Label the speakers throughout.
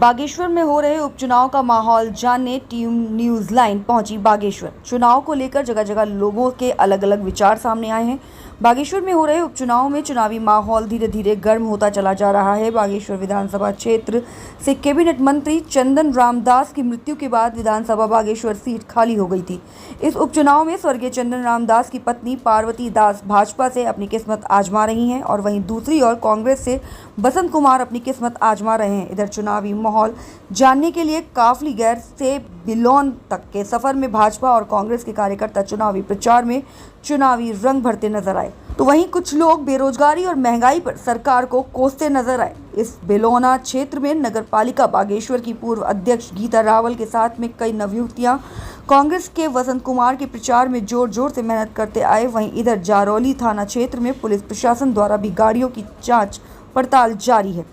Speaker 1: बागेश्वर में हो रहे उपचुनाव का माहौल जानने टीम न्यूज़ लाइन पहुंची बागेश्वर। चुनाव को लेकर जगह जगह लोगों के अलग अलग विचार सामने आए हैं। बागेश्वर में हो रहे उपचुनाव में चुनावी माहौल धीरे धीरे गर्म होता चला जा रहा है। बागेश्वर विधानसभा क्षेत्र से कैबिनेट मंत्री चंदन रामदास की मृत्यु के बाद विधानसभा बागेश्वर सीट खाली हो गई थी। इस उपचुनाव में स्वर्गीय चंदन रामदास की पत्नी पार्वती दास भाजपा से अपनी किस्मत आजमा रही हैं और वहीं दूसरी ओर कांग्रेस से बसंत कुमार अपनी किस्मत आजमा रहे हैं। इधर चुनावी माहौल जानने के लिए काफली गैर से बिलोन तक के सफर में भाजपा और कांग्रेस के कार्यकर्ता चुनावी प्रचार में चुनावी रंग भरते नजर आए, तो वहीं कुछ लोग बेरोजगारी और महंगाई पर सरकार को कोसते नजर आए। इस बेलोना क्षेत्र में नगर पालिका बागेश्वर की पूर्व अध्यक्ष गीता रावल के साथ में कई नवयुवतियां कांग्रेस के बसंत कुमार के प्रचार में जोर जोर से मेहनत करते आए। वहीं इधर जारौली थाना क्षेत्र में पुलिस प्रशासन द्वारा भी गाड़ियों की जांच पड़ताल जारी है।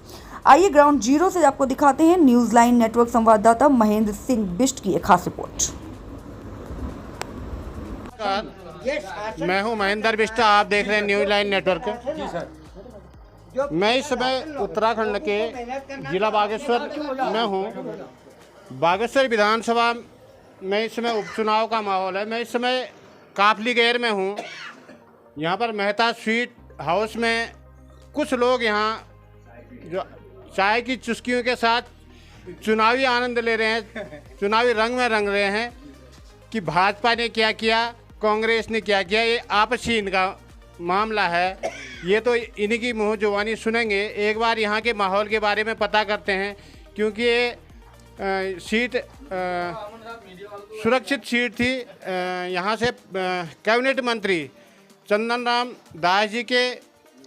Speaker 1: आइए ग्राउंड जीरो से आपको दिखाते हैं न्यूज़ लाइन नेटवर्क संवाददाता महेंद्र सिंह बिष्ट की एक खास रिपोर्ट।
Speaker 2: मैं हूं महेंद्र बिष्ट, आप देख रहे हैं न्यूज़ लाइन नेटवर्क। जी सर। मैं इस समय उत्तराखंड के जिला बागेश्वर में हूं। बागेश्वर विधानसभा में इस समय उपचुनाव का माहौल है। मैं इस समय काफली गैर में हूं। यहां पर मेहता स्वीट हाउस में कुछ लोग यहां जो चाय की चुस्कियों के साथ चुनावी आनंद ले रहे हैं, चुनावी रंग में रंग रहे हैं कि भाजपा ने क्या किया, कांग्रेस ने क्या किया। ये आपसी इनका मामला है। ये तो इन्हीं की मुँह जुबानी सुनेंगे। एक बार यहाँ के माहौल के बारे में पता करते हैं, क्योंकि ये सीट सुरक्षित सीट थी। यहाँ से कैबिनेट मंत्री चंदन राम दास जी के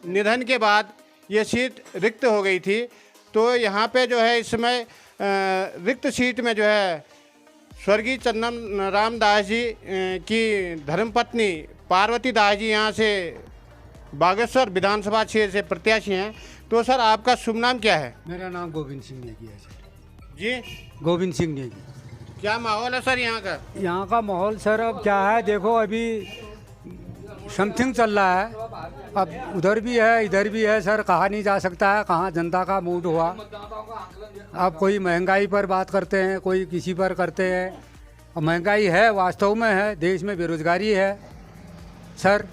Speaker 2: निधन के बाद ये सीट रिक्त हो गई थी। तो यहाँ पे जो है इस समय रिक्त सीट में जो है स्वर्गीय चंदन रामदास जी की धर्मपत्नी पार्वती दास जी यहाँ से बागेश्वर विधानसभा क्षेत्र से प्रत्याशी हैं। तो सर, आपका शुभ नाम क्या है?
Speaker 3: मेरा नाम गोविंद सिंह नेगी है सर।
Speaker 2: जी,
Speaker 3: गोविंद सिंह नेगी।
Speaker 2: क्या माहौल है सर यहाँ का?
Speaker 3: यहाँ का माहौल सर अब क्या है, देखो अभी समथिंग चल रहा है। अब उधर भी है इधर भी है सर, कहा नहीं जा सकता है कहाँ जनता का मूड हुआ। अब कोई महंगाई पर बात करते हैं, कोई किसी पर करते हैं। अब महंगाई है, वास्तव में है, देश में बेरोजगारी है सर।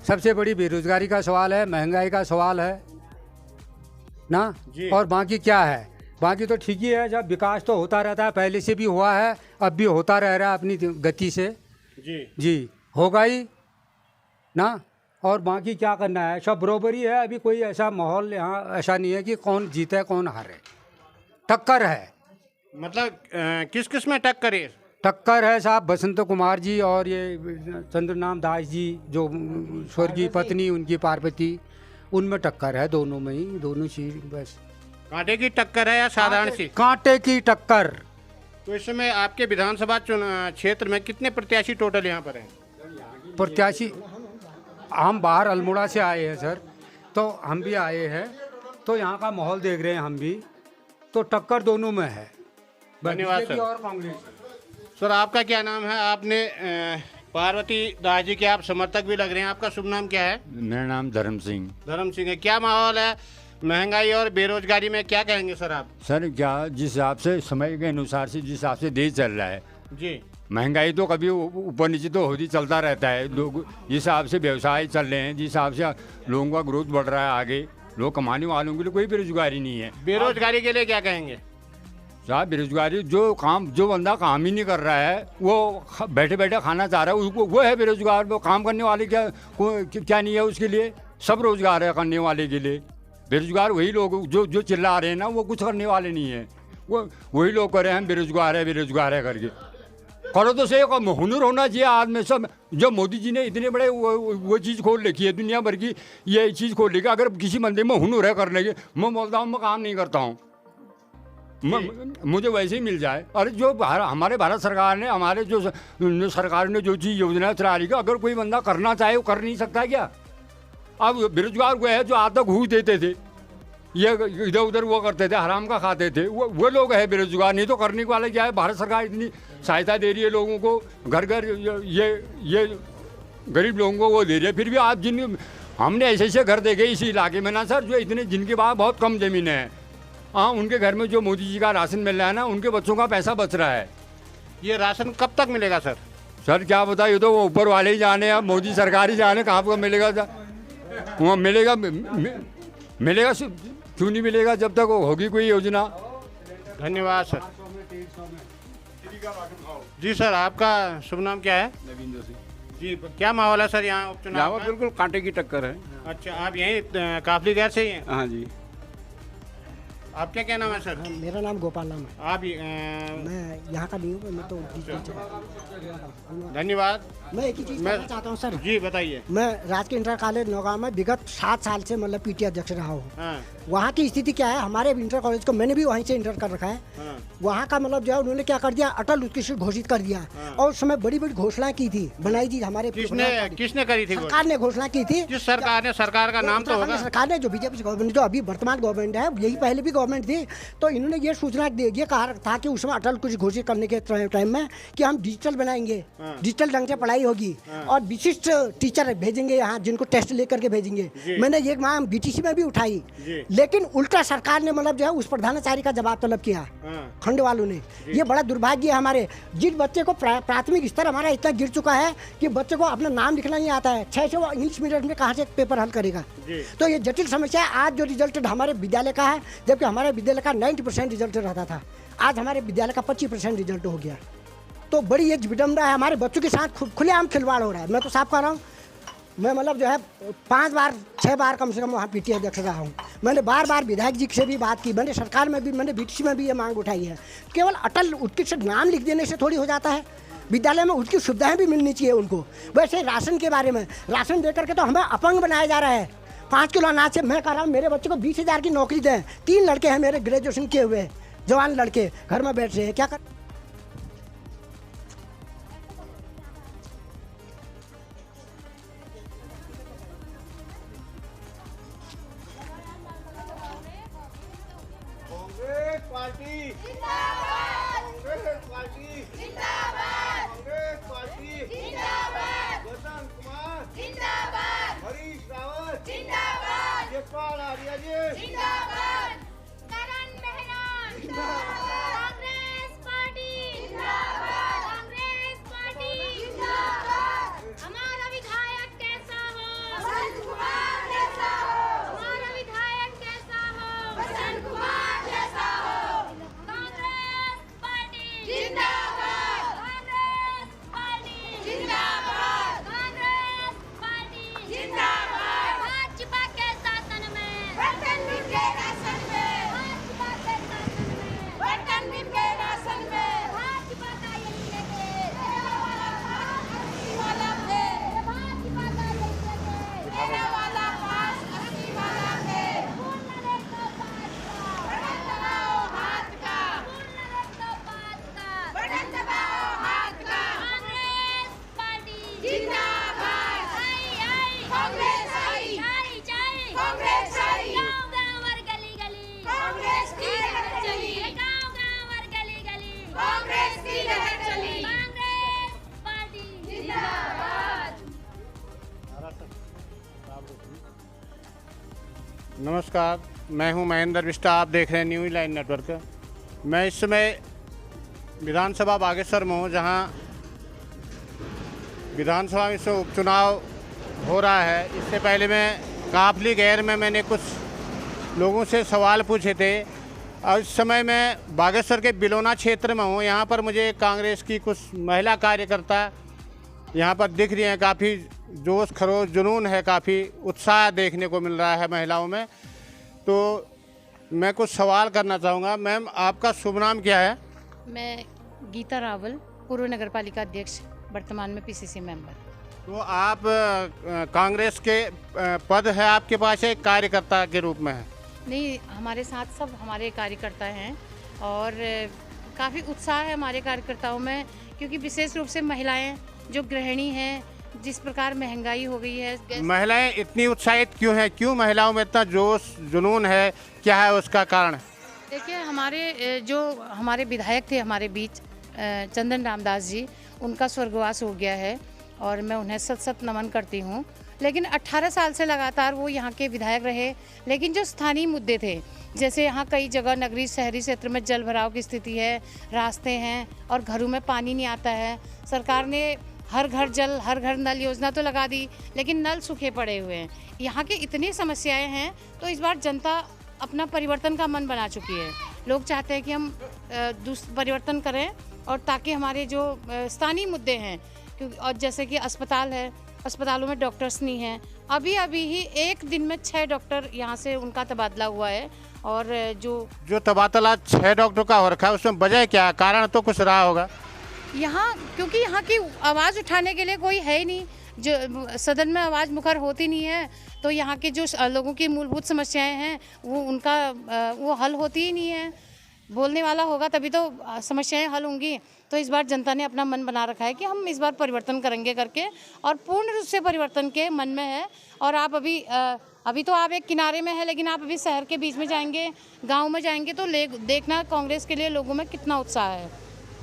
Speaker 3: सबसे बड़ी बेरोजगारी का सवाल है, महंगाई का सवाल है ना। और बाकी क्या है, बाकी तो ठीक ही है। जब विकास तो होता रहता है, पहले से भी हुआ है, अब भी होता रह रहा है अपनी गति से। जी होगा ही ना। और बाकी क्या करना है, सब बराबरी है। अभी कोई ऐसा माहौल यहाँ ऐसा नहीं है कि कौन जीते कौन हारे। टक्कर है।
Speaker 2: मतलब किस किस में टक्कर है?
Speaker 3: टक्कर है साहब, बसंत कुमार जी और ये चंद्रनाम दास जी जो स्वर्गीय पत्नी उनकी पार्वती, उनमें टक्कर है। दोनों में ही, दोनों चीज बस।
Speaker 2: कांटे की टक्कर है या साधारण सी?
Speaker 3: कांटे की टक्कर।
Speaker 2: तो इस समय आपके विधानसभा क्षेत्र में कितने प्रत्याशी टोटल यहाँ पर हैं?
Speaker 3: प्रत्याशी हम बाहर अल्मोड़ा से आए हैं सर, तो हम भी आए हैं, तो यहाँ का माहौल देख रहे हैं हम भी। तो टक्कर दोनों में है,
Speaker 2: धन्यवाद सर।
Speaker 3: और कांग्रेस।
Speaker 2: सर, आपका क्या नाम है? आपने पार्वती दास जी के आप समर्थक भी लग रहे हैं। आपका शुभ नाम क्या है?
Speaker 4: मेरा नाम धर्म सिंह।
Speaker 2: धर्म सिंह है। क्या माहौल है महंगाई और बेरोजगारी में, क्या कहेंगे सर आप?
Speaker 4: सर क्या, जिस हिसाब से समय के अनुसार से जिस हिसाब से देश चल रहा है
Speaker 2: जी,
Speaker 4: महंगाई तो कभी ऊपर नीचे तो होती चलता रहता है। लोग जिस हिसाब से व्यवसाय चल रहे हैं, जिस हिसाब से लोगों का ग्रोथ बढ़ रहा है, आगे लोग कमाने वालों के लिए कोई बेरोजगारी नहीं है।
Speaker 2: बेरोजगारी के लिए क्या कहेंगे
Speaker 4: साहब? बेरोजगारी जो बंदा काम ही नहीं कर रहा है, वो बैठे बैठे खाना चाह रहा है, उसको वो है बेरोजगार। वो काम करने वाले क्या नहीं है उसके लिए? सब रोजगार है करने वाले के लिए। बेरोजगार वही लोग जो चिल्ला रहे हैं ना, वो कुछ करने वाले नहीं है। वो वही लोग कर रहे हैं बेरोजगार है करके। करो तो सही, हुनर होना चाहिए आदमी सब। जो मोदी जी ने इतने बड़े वो चीज़ खोल रखी है, दुनिया भर की ये चीज़ खोल रखी है। अगर किसी बंदे में हुनर है करने के, मैं बोलता हूँ मैं काम नहीं करता हूँ, मुझे वैसे ही मिल जाए। और जो हमारे भारत सरकार ने, हमारे जो सरकार ने जो चीज़ योजना चला रही है, अगर कोई बंदा करना चाहे वो कर नहीं सकता क्या? अब बेरोजगार को है जो आज तक घूस देते थे, ये इधर उधर वो करते थे, हराम का खाते थे, वो लोग है बेरोजगार। नहीं तो करने वाले क्या है? भारत सरकार इतनी सहायता दे रही है लोगों को, घर घर ये गरीब लोगों को वो दे रही है। फिर भी आप हमने ऐसे घर देखे इस इलाके में ना सर, जो इतने जिनके पास बहुत कम ज़मीन है, हाँ, उनके घर में जो मोदी जी का राशन मिल रहा है ना, उनके बच्चों का पैसा बच रहा है।
Speaker 2: ये राशन कब तक मिलेगा सर?
Speaker 4: सर क्या पता, ये तो वो ऊपर वाले ही जाने, अब मोदी सरकार ही जाने कहाँ पर मिलेगा। वहाँ मिलेगा, मिलेगा क्यों नहीं मिलेगा जब तक होगी कोई योजना।
Speaker 2: धन्यवाद सर। जी सर, आपका शुभ नाम क्या है?
Speaker 5: नवीन जोशी।
Speaker 2: जी, क्या माहौल है सर यहाँ उपचुनाव
Speaker 5: यहाँ
Speaker 2: का?
Speaker 5: बिल्कुल कांटे की टक्कर है।
Speaker 2: अच्छा, आप यहीं काफली गैर से ही हैं?
Speaker 5: हाँ जी।
Speaker 2: आपका क्या नाम है सर?
Speaker 6: मेरा नाम गोपाल नाम है।
Speaker 2: आप
Speaker 6: मैं यहाँ का नहीं हूँ, मैं तो बीच
Speaker 2: धन्यवाद।
Speaker 6: मैं एक ही चीज़
Speaker 2: मैं-
Speaker 6: कहना चाहता हूँ सर।
Speaker 2: जी बताइए।
Speaker 6: मैं राजकीय इंटर कॉलेज नौगांव में विगत 7 साल से मतलब पीटी अध्यक्ष रहा हूँ।
Speaker 2: हाँ,
Speaker 6: वहाँ की स्थिति क्या है, हमारे इंटर कॉलेज को मैंने भी वहीं से इंटर कर रखा है।
Speaker 2: हाँ,
Speaker 6: वहाँ का मतलब जो है उन्होंने क्या कर दिया, अटल उत्कृष्ट घोषित कर दिया। और उस समय बड़ी बड़ी घोषणाएं की थी, बनाई थी हमारे
Speaker 2: किसने करी थी?
Speaker 6: सरकार ने घोषणा की थी।
Speaker 2: किस सरकार ने? सरकार का नाम तो होगा।
Speaker 6: सरकार ने, जो बीजेपी गवर्नमेंट, जो अभी वर्तमान गवर्नमेंट है, यही पहले भी गवर्नमेंट थी, तो इन्होंने ये सूचना ये कहा था कि उसमें अटल कुछ घोषित करने के टाइम में कि हम डिजिटल बनाएंगे, डिजिटल ढंग से पढ़ाई होगी और विशिष्ट टीचर भेजेंगे यहाँ, जिनको टेस्ट लेकर के भेजेंगे। मैंने ये मांग बीटीसी में भी उठाई, लेकिन उल्टा सरकार ने मतलब जो है उस प्रधानाचार्य का जवाब तलब किया, खंड वालों ने। ये बड़ा दुर्भाग्य है हमारे, जिस बच्चे को प्राथमिक स्तर हमारा इतना गिर चुका है कि बच्चे को अपना नाम लिखना नहीं आता है, 6 से वो इंग्लिश मीडियम में कहाँ से पेपर हल करेगा। तो ये जटिल समस्या है। आज जो रिजल्ट हमारे विद्यालय का है, जबकि हमारे विद्यालय का 90% रिजल्ट रहता था, आज हमारे विद्यालय का 25% रिजल्ट हो गया। तो बड़ी एक विडम्बना है, हमारे बच्चों के साथ खुलेआम खिलवाड़ हो रहा है। मैं तो साफ कह रहा हूँ, मैं मतलब जो है 5 बार 6 बार कम से कम वहाँ पीटी अध्यक्ष रहा हूँ। मैंने बार बार विधायक जी से भी बात की, मैंने सरकार में भी, मैंने बीटीसी में भी ये मांग उठाई है। केवल अटल उत्कृष्ट नाम लिख देने से थोड़ी हो जाता है, विद्यालय में उसकी सुविधाएं भी मिलनी चाहिए उनको। वैसे राशन के बारे में, राशन दे करके तो हमें अपंग बनाया जा रहा है। 5 किलो अनाज से मैं कह रहा हूँ मेरे बच्चे को 20,000 की नौकरी दें। 3 लड़के हैं मेरे ग्रेजुएशन किए हुए, जवान लड़के घर में बैठ रहे हैं, क्या कर।
Speaker 2: कांग्रेस पार्टी जिंदाबाद, कांग्रेस पार्टी जिंदाबाद, कांग्रेस पार्टी जिंदाबाद, वसंत कुमार जिंदाबाद, हरीश रावत जिंदाबाद, जयपाल आर्या जी जिंदाबाद,
Speaker 7: करण मेहरा जिंदाबाद, कांग्रेस पार्टी जिंदाबाद, कांग्रेस पार्टी जिंदाबाद। हमारा विधायक कैसा हो? वसंत कुमार जैसा हो। हमारा विधायक कैसा हो? वसंत कुमार जैसा हो। कांग्रेस पार्टी जिंदाबाद, कांग्रेस पार्टी जिंदाबाद, कांग्रेस पार्टी जिंदाबाद। भाजपा के शासन में बर्तन बिके राशन में, भाजपा के शासन में बर्तन बिके राशन में, भाजपा का यही लेके देने वाला पास अस्सी वाला है, भाजपा का यही लेके देने वाला पास अस्सी वाला है। पूर्ण रेखा पास का बटन दबाओ हाथ का, पूर्ण रेखा पास का बटन दबाओ हाथ का। कांग्रेस पार्टी जिंदाबाद, आई आई कांग्रेस आई, आई आई कांग्रेस आई। गाँव-गाँव और गली-गली कांग्रेस की लहर चली, गाँव-गाँव और गली-गली कांग्रेस की लहर चली। कांग्रेस पार्टी जिंदाबाद।
Speaker 2: नमस्कार, मैं हूं महेंद्र बिष्टा, आप देख रहे हैं न्यूज़ लाइन नेटवर्क। मैं इस समय विधानसभा बागेश्वर में हूं, जहां विधानसभा में इस समय उपचुनाव हो रहा है। इससे पहले मैं काफली गैर में मैंने कुछ लोगों से सवाल पूछे थे और इस समय मैं बागेश्वर के बिलोना क्षेत्र में हूँ। यहाँ पर मुझे कांग्रेस की कुछ महिला कार्यकर्ता यहाँ पर दिख रही हैं। काफ़ी जोश खरोश जुनून है, काफ़ी उत्साह देखने को मिल रहा है महिलाओं में। तो मैं कुछ सवाल करना चाहूँगा। मैम, आपका शुभ नाम क्या है?
Speaker 8: मैं गीता रावल, पूर्व नगर पालिका अध्यक्ष, वर्तमान में पीसीसी मेंबर।
Speaker 2: तो आप कांग्रेस के पद है आपके पास, एक कार्यकर्ता के रूप में है?
Speaker 8: नहीं, हमारे साथ सब हमारे कार्यकर्ता हैं और काफ़ी उत्साह है हमारे कार्यकर्ताओं में, क्योंकि विशेष रूप से महिलाएं जो गृहिणी हैं, जिस प्रकार महंगाई हो गई है।
Speaker 2: महिलाएं इतनी उत्साहित क्यों हैं? क्यों महिलाओं में इतना जोश जुनून है? क्या है उसका कारण?
Speaker 8: देखिए, हमारे जो हमारे विधायक थे हमारे बीच, चंदन रामदास जी, उनका स्वर्गवास हो गया है और मैं उन्हें सत सत नमन करती हूँ। लेकिन 18 साल से लगातार वो यहाँ के विधायक रहे। लेकिन जो स्थानीय मुद्दे थे, जैसे यहाँ कई जगह नगरीय शहरी क्षेत्र में जल भराव की स्थिति है, रास्ते हैं और घरों में पानी नहीं आता है। सरकार ने हर घर जल हर घर नल योजना तो लगा दी, लेकिन नल सूखे पड़े हुए हैं। यहाँ की इतनी समस्याएं हैं, तो इस बार जनता अपना परिवर्तन का मन बना चुकी है। लोग चाहते हैं कि हम परिवर्तन करें, और ताकि हमारे जो स्थानीय मुद्दे हैं, क्योंकि और जैसे कि अस्पताल है, अस्पतालों में डॉक्टर्स नहीं हैं। अभी ही एक दिन में 6 डॉक्टर यहाँ से उनका तबादला हुआ है। और जो
Speaker 2: तबादला 6 डॉक्टर का हो रखा है, उसमें वजह क्या है? कारण तो कुछ रहा होगा
Speaker 8: यहाँ, क्योंकि यहाँ की आवाज़ उठाने के लिए कोई है ही नहीं। जो सदन में आवाज़ मुखर होती नहीं है, तो यहाँ के जो लोगों की मूलभूत समस्याएं हैं वो हल होती ही नहीं है। बोलने वाला होगा तभी तो समस्याएं हल होंगी। तो इस बार जनता ने अपना मन बना रखा है कि हम इस बार परिवर्तन करेंगे करके, और पूर्ण रूप से परिवर्तन के मन में है। और आप अभी तो आप एक किनारे में है, लेकिन आप अभी शहर के बीच में जाएंगे, गाँव में जाएंगे, तो देखना कांग्रेस के लिए लोगों में कितना उत्साह है।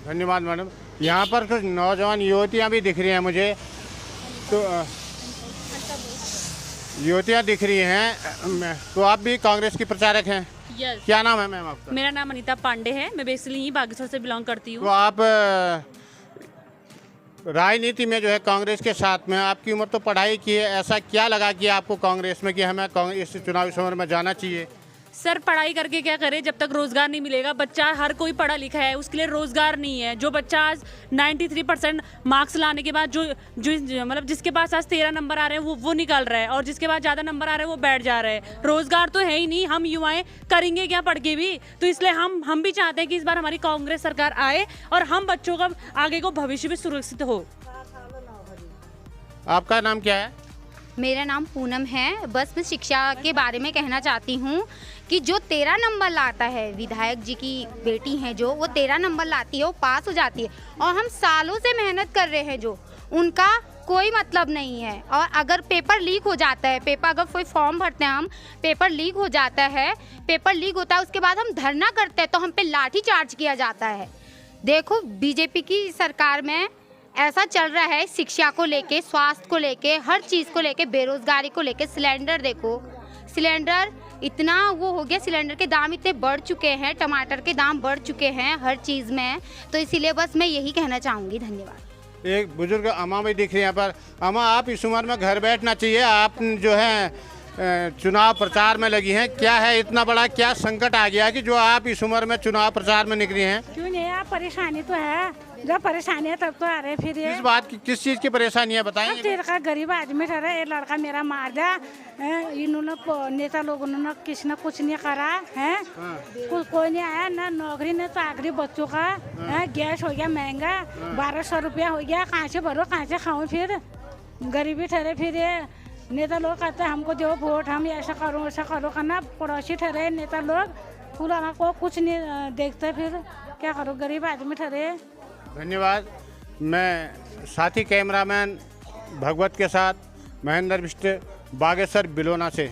Speaker 2: धन्यवाद मैडम। यहाँ पर कुछ नौजवान युवतियाँ भी दिख रही हैं मुझे, तो युवतियाँ दिख रही हैं, तो आप भी कांग्रेस की प्रचारक हैं?
Speaker 5: यस।
Speaker 2: क्या नाम है मैम आपका?
Speaker 5: मेरा नाम अनीता पांडे है। मैं बेसिकली यहीं बागेश्वर से बिलोंग करती
Speaker 2: तो
Speaker 5: हूँ।
Speaker 2: आप राजनीति में जो है कांग्रेस के साथ में, आपकी उम्र तो पढ़ाई की है, ऐसा क्या लगा कि आपको कांग्रेस में कि हमें इस चुनावी समर में जाना चाहिए?
Speaker 5: सर, पढ़ाई करके क्या करे जब तक रोजगार नहीं मिलेगा। बच्चा हर कोई पढ़ा लिखा है, उसके लिए रोजगार नहीं है। जो बच्चा आज 93% मार्क्स लाने के बाद जो मतलब जिसके पास आज 13 नंबर आ रहे हैं वो निकल रहा है, और जिसके पास ज़्यादा नंबर आ रहे हैं वो बैठ जा रहे हैं। रोजगार तो है ही नहीं। हम युवाएं करेंगे क्या पढ़ के भी? तो इसलिए हम भी चाहते हैं कि इस बार हमारी कांग्रेस सरकार आए और हम बच्चों का आगे को भविष्य भी सुरक्षित हो।
Speaker 2: आपका नाम क्या है?
Speaker 9: मेरा नाम पूनम है। बस मैं शिक्षा के बारे में कहना चाहती हूँ कि जो 13 नंबर लाता है, विधायक जी की बेटी हैं जो, वो 13 नंबर लाती है, वो पास हो जाती है। और हम सालों से मेहनत कर रहे हैं, जो उनका कोई मतलब नहीं है। और अगर पेपर लीक हो जाता है, अगर कोई फॉर्म भरते हैं हम, पेपर लीक हो जाता है, पेपर लीक होता है, उसके बाद हम धरना करते हैं तो हम पे लाठी चार्ज किया जाता है। देखो, बीजेपी की सरकार में ऐसा चल रहा है, शिक्षा को लेके, स्वास्थ्य को लेके, हर चीज़ को लेके, बेरोजगारी को लेके। सिलेंडर देखो, सिलेंडर इतना वो हो गया, सिलेंडर के दाम इतने बढ़ चुके हैं, टमाटर के दाम बढ़ चुके हैं हर चीज़ में। तो इसीलिए बस मैं यही कहना चाहूँगी। धन्यवाद।
Speaker 2: एक बुजुर्ग अम्मा भी दिख रही है। यहाँ पर अम्मा, आप इस उम्र में घर बैठना चाहिए, आप जो है चुनाव प्रचार में लगी हैं। क्या है इतना बड़ा क्या संकट आ गया कि जो आप इस उम्र में चुनाव प्रचार में निकली हैं?
Speaker 10: क्यों नहीं है, परेशानी तो है। जब परेशानी है तब तो आ रहे। फिर ये
Speaker 2: किस बात की, किस चीज़ की परेशानी है बताएंगे?
Speaker 10: तेरे का गरीब आदमी ठहरा, ये लड़का मेरा मार दिया। इन्होंने नेता लोगों ने किसी ने कुछ नहीं करा है। कोई नहीं आया, ना नौकरी ना चाकरी बच्चों का। गैस हो गया महंगा, 1200 रुपया हो गया। कहाँ से भरो, कहाँ से खाऊं? फिर गरीबी ठहरे। फिर ये नेता लोग कहते हैं हमको दो वोट, हम ऐसा करो करना। पड़ोसी ठहरे नेता लोग, पुराना को कुछ नहीं देखते। फिर क्या करो, गरीब आदमी ठहरे।
Speaker 2: धन्यवाद। मैं साथी कैमरामैन भगवत के साथ महेंद्र बिष्ट, बागेश्वर बिलोना से।